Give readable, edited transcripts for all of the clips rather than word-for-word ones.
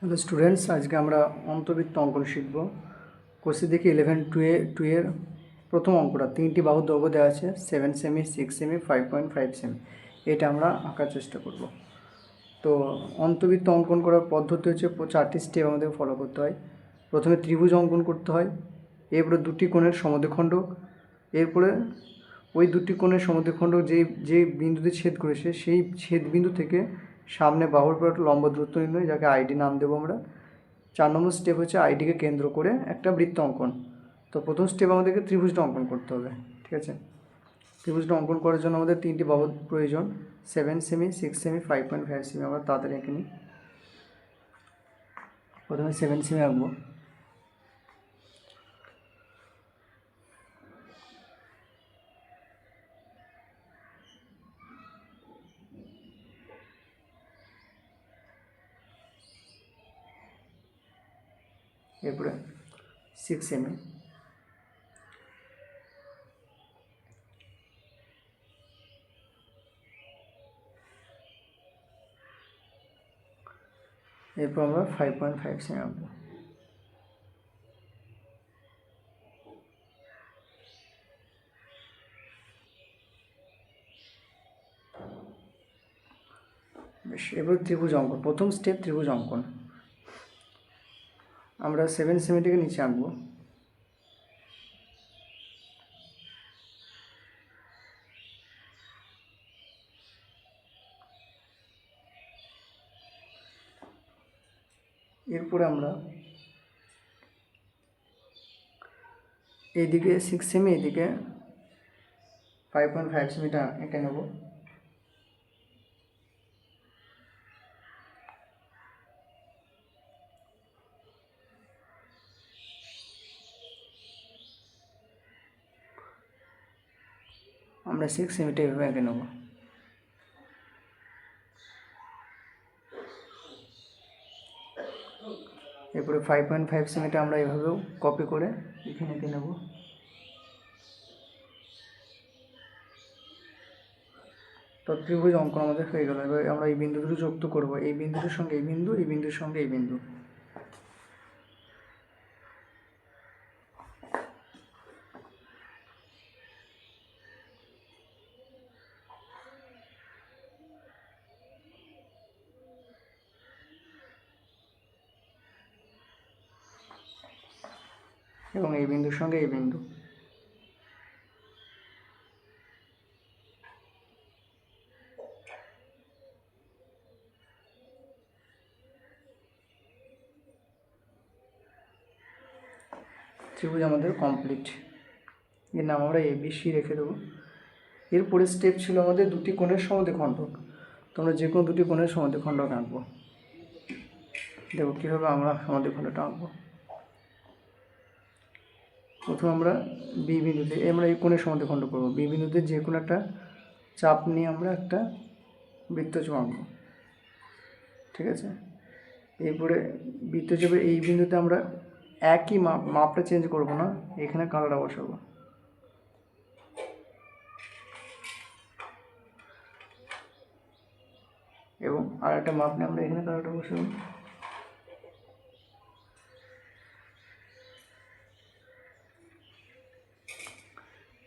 Hello students, আজকে আমরা অন্তবৃত্ত অঙ্কন শিখব। কোর্সে দেখি 11-2 এর প্রথম অঙ্কটা 3টি বাহুর দৈর্ঘ্য দেওয়া আছে 7 সেমি, 6 সেমি, 5.5 সেমি। এটা আমরা আঁকার চেষ্টা করব। তো অন্তবৃত্ত অঙ্কন করার পদ্ধতি হচ্ছে 4টি স্টেপ আমাদের ফলো করতে হয়। প্রথমে ত্রিভুজ অঙ্কন করতে হয়, এরপরে দুটি কোণের সমদ্বিখণ্ডক, এরপরে ওই দুটি কোণের সমদ্বিখণ্ডক যে বিন্দুতে ছেদ করেছে সেই ছেদ বিন্দু থেকে সামনে বাহুর পর একটা লম্ব দূরত্ব নির্ণয়, যাকে আইডি নাম দেবো আমরা। 4 নম্বর স্টেপ হচ্ছে আইডিকে কেন্দ্র করে একটা বৃত্ত অঙ্কন। তো প্রথম স্টেপ আমাদেরকে ত্রিভুজটা অঙ্কন করতে হবে, ঠিক আছে। ত্রিভুজটা অঙ্কন করার জন্য আমাদের 3টি বাহুর প্রয়োজন, 7 সেমি, 6 সেমি, 5.5 সেমি। আমরা তাড়াতাড়ি এঁকে নিই। প্রথমে 7 সেমি আঁকবো। এরপরে 6 সেমি, এরপর আমরা 5.5 সেমি আঁকবো। বেশ, এবার ত্রিভুজ অঙ্কন। প্রথম স্টেপ ত্রিভুজ অঙ্কন। আমরা 7 সেমিটিকে নিচে আঁকবো। এরপরে আমরা এইদিকে 6 সেমি, এইদিকে 5.5 সেমিটা এঁকে নেব। আমরা 6 সেমিটা এভাবে এঁকে নেব। এরপরে 5.5 সেমিটা আমরা এভাবেও কপি করে এখানে এঁকে নেব। তো ত্রিভুজ অঙ্কন আমাদের হয়ে গেল। এবার আমরা এই বিন্দু দুটো যুক্ত করব, এই বিন্দুটির সঙ্গে এই বিন্দু, এই বিন্দুর সঙ্গে এই বিন্দু। এবং এই বিন্দুর সঙ্গে এই বিন্দু। ত্রিভুজ আমাদের কমপ্লিট। এর নাম আমরা ABC রেখে দেবো। এরপরে স্টেপ ছিল আমাদের দুটি কোণের সমদ্বিখণ্ডক। তোমরা যে কোনো দুটি কোণের সমদ্বিখণ্ডক আঁকবো। দেখো কীভাবে আমরা সমদ্বিখণ্ডকটা আঁকবো। প্রথমে আমরা বি বিন্দুতে আমরা এই কোণের সমদ্বিখণ্ডক করবো। বি বিন্দুতে যে কোনো একটা চাপ নিয়ে আমরা একটা বৃত্তচাপ আঁকবো, ঠিক আছে। এরপরে বৃত্তচাপের এই বিন্দুতে আমরা একই মাপটা চেঞ্জ করব না, এখানে কালারটা বসাবো। এবং আর একটা মাপ নিয়ে আমরা এখানে কালারটা বসাবো।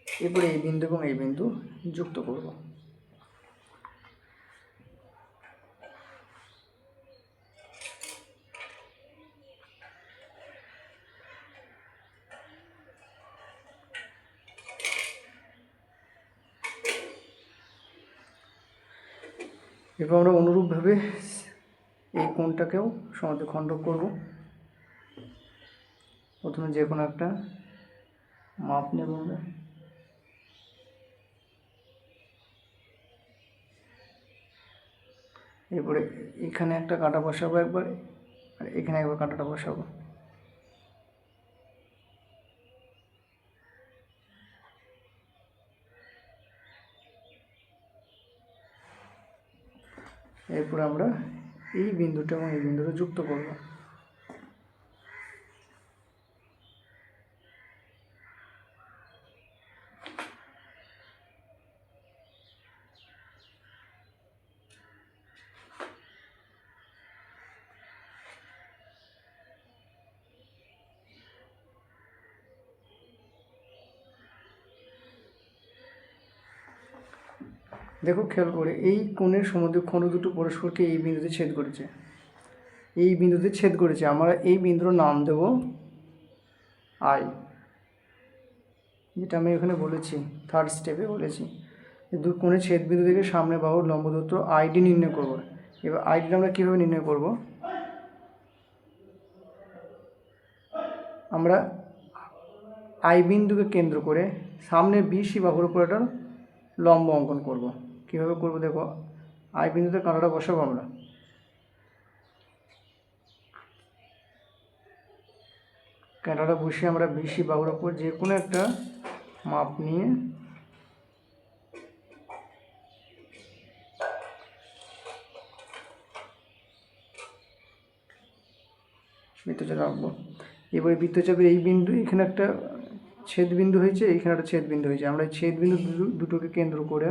এরপরে এই বিন্দু এবং এই বিন্দু যুক্ত করব। এরপর আমরা অনুরূপভাবে এই কোণটাকেও সমদ্বিখণ্ডক করব। প্রথমে যে কোনো একটা মাপ নেব আমরা। এরপরে এখানে একটা কাঁটা বসাবো একবার, আর এখানে একবার কাঁটাটা বসাবো। এরপর আমরা এই বিন্দুটা এবং এই বিন্দুটা যুক্ত করব। দেখো খেয়াল করে, এই কোণের সমদ্বিখণ্ড দুটো পরস্পরকে এই বিন্দুতে ছেদ করেছে, এই বিন্দুতে ছেদ করেছে। আমরা এই বিন্দুর নাম দেব আই, যেটা আমি এখানে বলেছি, থার্ড স্টেপে বলেছি। দু কোণের ছেদ বিন্দু থেকে সামনে বাহুর লম্ব দূরত্ব আইডি নির্ণয় করব। এবার আইডিটা আমরা কীভাবে নির্ণয় করব? আমরা আই বিন্দুকে কেন্দ্র করে সামনের বিসি বাহুর উপর একটা লম্ব অঙ্কন করব। কীভাবে করব দেখো, আই বিন্দুতে কাঁটাটা বসাবো আমরা, কাঁটাটা বসিয়ে আমরা বিসি বাহুর উপর যে কোনো একটা মাপ নিয়ে বৃত্তচাপ আঁকবো। এবারে বৃত্তচাপের এই বিন্দু, এখানে একটা ছেদ বিন্দু হয়েছে, এখানে একটা ছেদ বিন্দু হয়েছে। আমরা এই ছেদ বিন্দু দুটোকে কেন্দ্র করে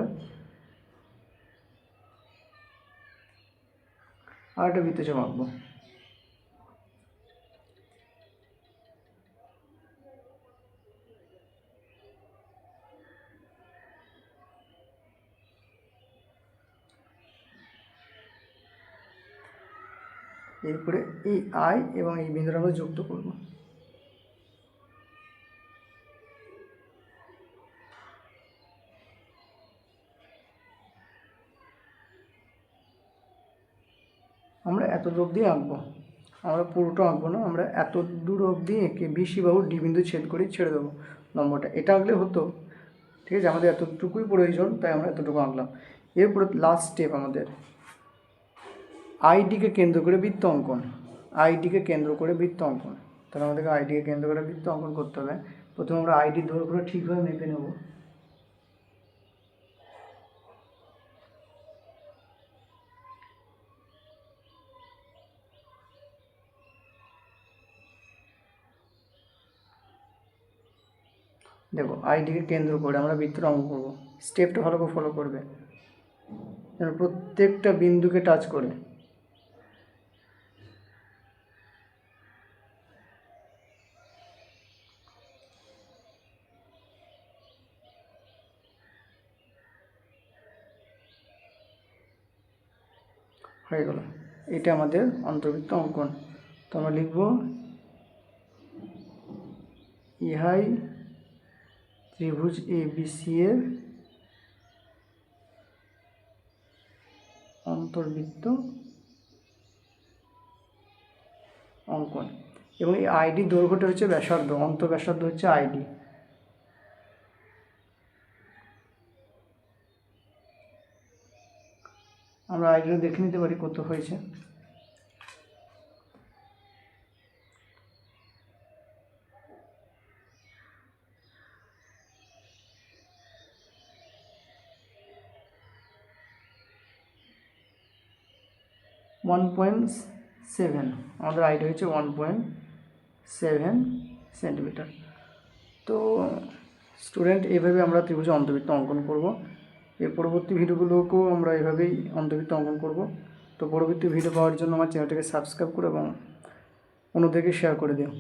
আর একটা বৃত্তচাপ আঁকবো। এরপরে এই আই এবং এই বিন্দুটা আমরা যুক্ত করব। আমরা এত দূর অবধি আঁকবো, আমরা পুরোটা আঁকবো না, আমরা এত দূর অবধি এঁকে বিসি বাহুর ডি বিন্দু ছেদ করে ছেড়ে দেবো লম্বটা। এটা আঁকলে হতো, ঠিক আছে, আমাদের এতটুকুই প্রয়োজন, তাই আমরা এতটুকু আঁকলাম। এরপরে লাস্ট স্টেপ আমাদের আইডিকে কেন্দ্র করে বৃত্ত অঙ্কন, আইডিকে কেন্দ্র করে বৃত্ত অঙ্কন। তাহলে আমাদেরকে আইডিকে কেন্দ্র করে বৃত্ত অঙ্কন করতে হবে। প্রথমে আমরা আইডির দৈর্ঘ্যটা ঠিকভাবে মেপে নেব। দেখো আইডিকে কেন্দ্র করে আমরা বৃত্তটা অঙ্কন করবো। স্টেপটা ভালো করে ফলো করবে, যেন প্রত্যেকটা বিন্দুকে টাচ করে। হয়ে গেল, এটা আমাদের অন্তর্বৃত্ত অঙ্কন। তো আমরা লিখব ইহাই ত্রিভুজ এবিসি এর অন্তর্বৃত্ত অঙ্কন। এবং এই আইডি দৈর্ঘ্যটা হচ্ছে ব্যাসার্ধ, অন্তঃব্যাসার্ধ হচ্ছে আইডি। আমরা আইডিটা দেখে নিতে পারি কত হয়েছে। (1.7) আমাদের আইডি হচ্ছে 1.7 সেন্টিমিটার। তো স্টুডেন্ট, এইভাবে আমরা ত্রিভুজে অন্তর্বৃত্ত অঙ্কন করব। এর পরবর্তী ভিডিওগুলোকেও আমরা এইভাবেই অন্তর্বৃত্ত অঙ্কন করব। তো পরবর্তী ভিডিও পাওয়ার জন্য আমার চ্যানেলটাকে সাবস্ক্রাইব করো এবং অন্যদেরকে শেয়ার করে দিও।